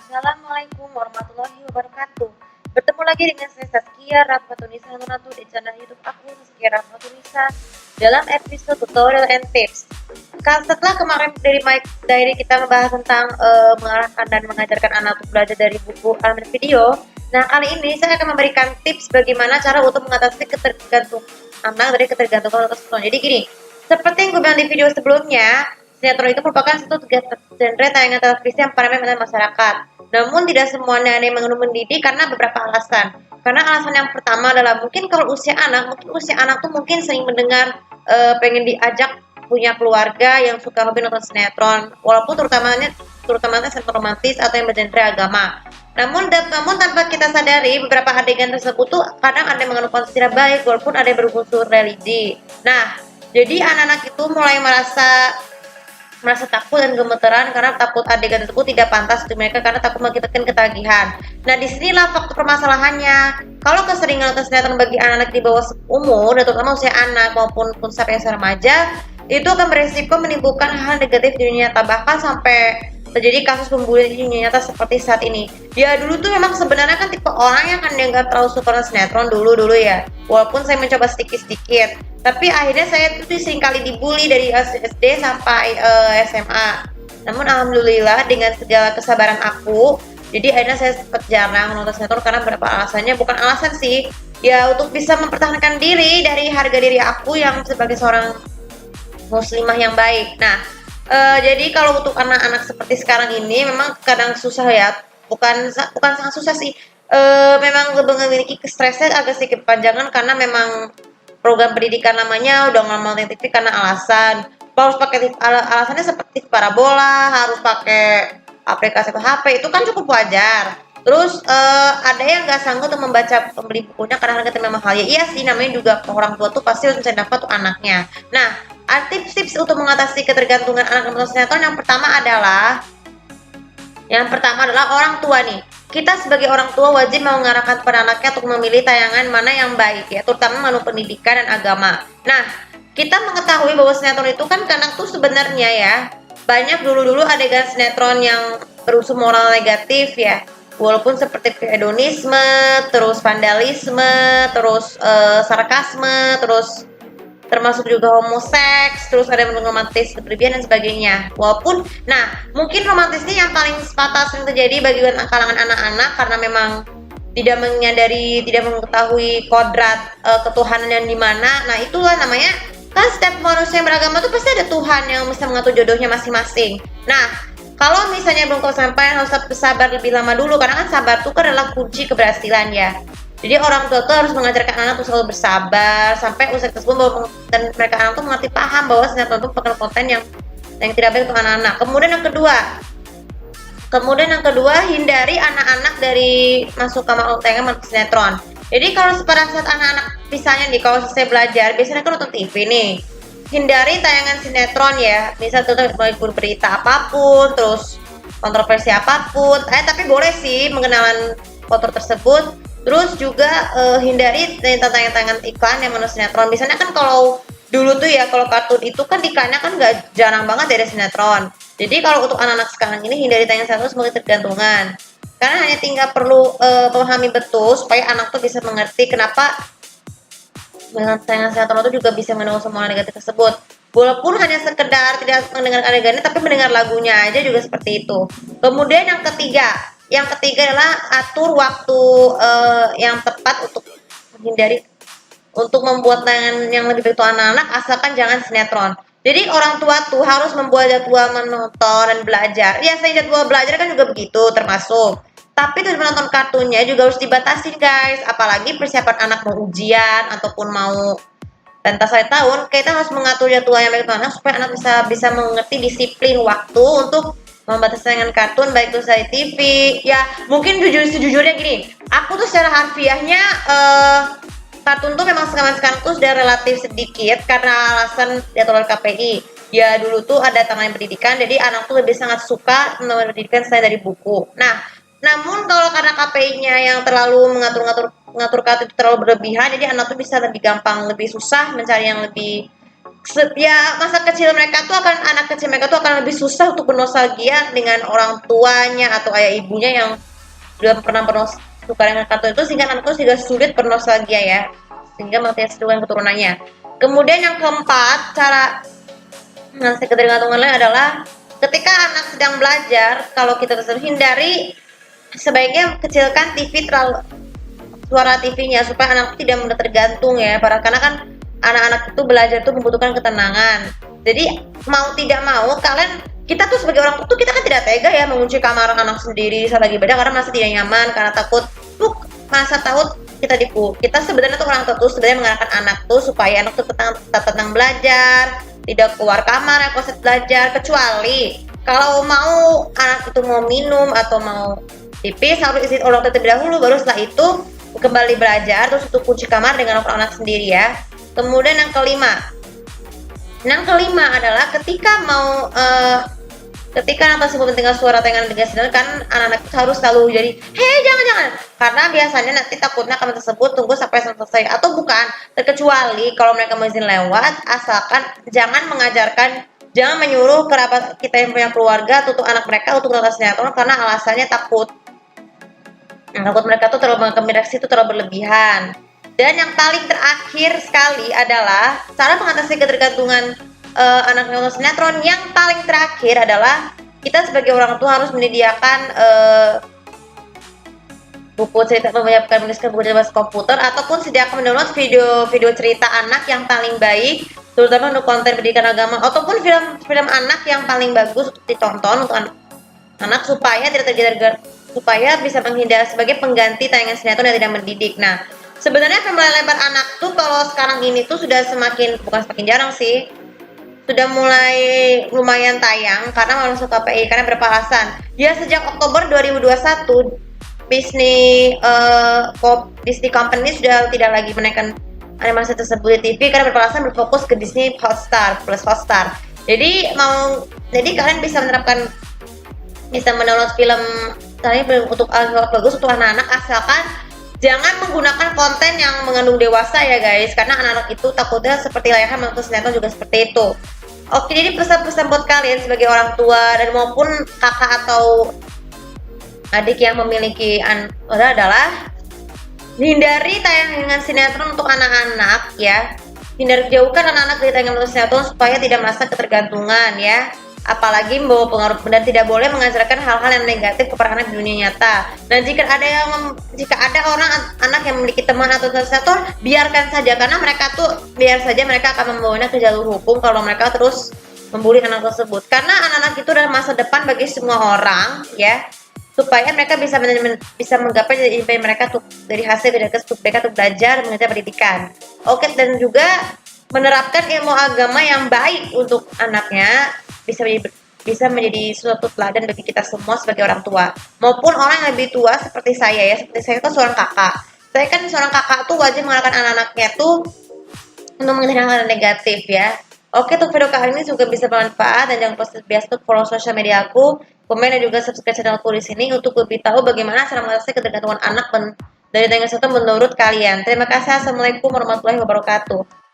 Assalamualaikum warahmatullahi wabarakatuh. Bertemu lagi dengan saya Saskia Rahmatunisa Nuratu di channel YouTube aku Saskia Rahmatunisa dalam episode tutorial and tips. Setelah kemarin dari kita membahas tentang mengarahkan dan mengajarkan anak untuk belajar dari buku animasi video. Nah, kali ini saya akan memberikan tips bagaimana cara untuk mengatasi ketergantungan anak dari ketergantungan atas tonton. Jadi gini, seperti yang gue bilang di video sebelumnya, sinetron itu merupakan satu genre tayangan televisi yang paling menarik masyarakat. Namun tidak semuanya ada yang mengandung mendidik karena beberapa alasan. Karena alasan yang pertama adalah mungkin kalau usia anak tuh mungkin sering mendengar pengen diajak punya keluarga yang suka hobi nonton sinetron, walaupun terutama sinetron romantis atau yang bergenre agama. Namun tanpa kita sadari beberapa adegan tersebut tuh kadang ada yang mengandung konten tidak baik walaupun ada yang berunsur religi. Nah, jadi anak-anak itu mulai merasa takut dan gemeteran karena takut adegan tersebut tidak pantas untuk mereka karena takut mengakibatkan ketagihan. Nah, disinilah faktor permasalahannya. Kalau keseringan nonton sinetron bagi anak-anak di bawah umur, dan terutama usia anak maupun sampai usia remaja, itu akan berisiko menimbulkan hal negatif di dunia nyata, bahkan sampai terjadi kasus pembunuhan di dunia nyata seperti saat ini. Ya dulu tuh memang sebenarnya kan tipe orang yang kan dia nggak terlalu suka nonton sinetron dulu ya. Walaupun saya mencoba sedikit-sedikit, tapi akhirnya saya tuh sering kali dibully dari SD sampai SMA. Namun alhamdulillah dengan segala kesabaran aku, jadi akhirnya saya sempat jarang nonton sinetron karena beberapa alasannya, bukan alasan sih, ya untuk bisa mempertahankan diri dari harga diri aku yang sebagai seorang muslimah yang baik. Nah, jadi kalau untuk anak-anak seperti sekarang ini memang kadang susah ya, bukan sangat susah sih. Memang memiliki stresnya agak sedikit kepanjangan karena memang program pendidikan namanya udah nggak mau TV karena alasan harus pakai alasannya seperti parabola, harus pakai aplikasi atau HP, itu kan cukup wajar. Terus ada yang nggak sanggup untuk membeli bukunya karena harganya memang mahal. Ya iya sih, namanya juga orang tua tuh pasti harus mencari nafkah tuh anaknya. Nah, tips-tips untuk mengatasi ketergantungan anak menonton sinetron yang pertama adalah orang tua nih. Kita sebagai orang tua wajib mengarahkan kepada anaknya untuk memilih tayangan mana yang baik ya, terutama menu pendidikan dan agama. Nah, kita mengetahui bahwa sinetron itu kan kadang tuh sebenarnya ya, banyak dulu adegan sinetron yang berunsur moral negatif ya. Walaupun seperti hedonisme, terus vandalisme, terus sarkasme, terus termasuk juga homoseks, terus ada yang romantis berlebihan dan sebagainya. Walaupun, nah mungkin romantisnya yang paling fatal sering terjadi bagi kalangan anak-anak karena memang tidak menyadari, tidak mengetahui kodrat ketuhanan yang dimana. Nah itulah namanya, kan setiap manusia yang beragama tuh pasti ada Tuhan yang bisa mengatur jodohnya masing-masing. Nah, kalau misalnya belum kesampaian harus sabar lebih lama dulu karena kan sabar itu kan adalah kunci keberhasilan ya. Jadi orang tua tuh harus mengajarkan anak untuk selalu bersabar sampai usia tersebut dan mereka anak tuh mengerti paham bahwa sinetron itu bukan konten yang tidak baik untuk anak-anak. Kemudian yang kedua, hindari anak-anak dari masuk ke tayangan sinetron. Jadi kalau pada saat anak-anak misalnya nih kalau selesai belajar, biasanya kan nonton TV nih. Hindari tayangan sinetron ya. Misal contoh berita apapun, terus kontroversi apapun. Tapi boleh sih mengenalan kotor tersebut. Terus juga hindari tayangan-tayangan iklan yang menurut sinetron. Misalnya kan kalau dulu tuh ya, kalau kartun itu kan iklannya kan nggak jarang banget dari sinetron. Jadi kalau untuk anak-anak sekarang ini hindari tayangan sinetron sebagai tergantungan. Karena hanya tinggal perlu memahami betul supaya anak tuh bisa mengerti kenapa tayangan sinetron itu juga bisa mengandung semua negatif tersebut. Walaupun hanya sekedar tidak mendengar adegannya tapi mendengar lagunya aja juga seperti itu. Kemudian yang ketiga adalah atur waktu yang tepat untuk membuat tayangan yang lebih baik untuk anak-anak, asalkan jangan sinetron. Jadi orang tua tuh harus membuat jadwal menonton dan belajar. Ya, saya jadwal belajar kan juga begitu termasuk. Tapi tuh menonton kartunnya juga harus dibatasi guys. Apalagi persiapan anak mau ujian ataupun mau pentas akhir tahun, kita harus mengatur jadwal yang baik untuk anak supaya anak bisa mengerti disiplin waktu untuk membatasi tayangan kartun baik itu dari TV. Ya mungkin sejujurnya gini, aku tuh secara harfiahnya kartun tuh memang sekarang tuh sudah relatif sedikit karena alasan diatur oleh KPI. Ya dulu tuh ada taman pendidikan, jadi anak tuh lebih sangat suka menonton pendidikan selain dari buku. Nah, namun kalau karena KPI-nya yang terlalu mengatur kartu itu terlalu berlebihan, jadi anak tuh bisa lebih gampang, lebih susah mencari yang lebih Ya masa kecil mereka tuh anak kecil mereka tuh akan lebih susah untuk bernostalgia dengan orang tuanya atau ayah ibunya yang belum pernah suka dengan kartun itu, sehingga anak itu juga sulit bernostalgia ya, sehingga motivasi dengan keturunannya. Kemudian yang keempat, cara mengatasi ketergantungan lain adalah ketika anak sedang belajar, kalau kita tersebut hindari, sebaiknya kecilkan TV terlalu suara TV-nya supaya anak tidak mudah tergantung ya, karena kan anak-anak itu belajar itu membutuhkan ketenangan. Jadi mau tidak mau kalian, kita tuh sebagai orang tua tuh kita kan tidak tega ya mengunci kamar anak sendiri saat lagi belajar karena masih tidak nyaman, karena takut tuh masa takut kita kita sebenarnya tuh orang tua tuh sebenarnya mengarahkan anak tuh supaya anak tuh tetap tenang belajar, tidak keluar kamar ya proses belajar, kecuali kalau mau anak itu mau minum atau mau pipis harus izin orang tua terlebih dahulu, baru setelah itu kembali belajar, terus tutup kunci kamar dengan anak sendiri ya. Kemudian yang kelima adalah ketika anak tersebut mendengar suara dengan sedang, kan anak-anak itu harus selalu jadi hei jangan, karena biasanya nanti takutnya kami tersebut tunggu sampai selesai atau bukan, terkecuali kalau mereka mau izin lewat, asalkan jangan menyuruh kerabat kita yang punya keluarga tutup anak mereka untuk nonton sinetron karena alasannya takut mereka tuh terlalu mengakomodasi itu terlalu berlebihan. Dan yang paling terakhir sekali adalah cara mengatasi ketergantungan anak nonton sinetron. Yang paling terakhir adalah kita sebagai orang tua harus menyediakan buku cerita, menyiapkan menuliskan buku cerita komputer, ataupun sediakan mendownload video cerita anak yang paling baik, terutama untuk konten pendidikan agama, ataupun film anak yang paling bagus untuk ditonton untuk anak supaya tidak terjadi, supaya bisa menghindar sebagai pengganti tayangan sinetron yang tidak mendidik. Nah, sebenarnya film layar lebar anak tuh kalau sekarang ini tuh sudah bukan semakin jarang sih, sudah mulai lumayan tayang karena masuk KPI, karena berapa alasan. Ya sejak Oktober 2021 Disney Company sudah tidak lagi menaikkan animasi tersebut di TV karena beralasan berfokus ke Disney Hotstar plus Hotstar. Jadi kalian bisa mendownload film untuk bagus untuk anak-anak, asalkan jangan menggunakan konten yang mengandung dewasa ya guys, karena anak-anak itu takutnya seperti layaknya menonton sinetron juga seperti itu. Oke, jadi pesan-pesan buat kalian sebagai orang tua dan maupun kakak atau adik yang memiliki adalah hindari tayangan sinetron untuk anak-anak ya. Jauhkan anak-anak dari tayangan sinetron supaya tidak merasa ketergantungan ya. Apalagi membawa pengaruh, dan tidak boleh mengajarkan hal-hal yang negatif kepada anak di dunia nyata. Dan jika ada orang anak yang memiliki teman atau sinetron, biarkan saja, karena mereka akan membawanya ke jalur hukum kalau mereka terus membuli anak tersebut. Karena anak-anak itu adalah masa depan bagi semua orang ya, supaya mereka bisa menggapai impian mereka dari hasil mereka untuk belajar mengejar pendidikan. Oke, dan juga menerapkan ilmu agama yang baik untuk anaknya bisa menjadi suatu teladan bagi kita semua sebagai orang tua maupun orang yang lebih tua seperti saya ya. Seperti saya kan seorang kakak. Saya kan seorang kakak tuh wajib mengarahkan anak-anaknya tuh untuk menghindari hal negatif ya. Oke, untuk video kali ini juga bisa bermanfaat, dan jangan lupa biasa untuk follow sosial media aku, komen dan juga subscribe channelku di sini untuk lebih tahu bagaimana cara mengatasi ketergantungan anak dari tayangan satu menurut kalian. Terima kasih. Assalamualaikum warahmatullahi wabarakatuh.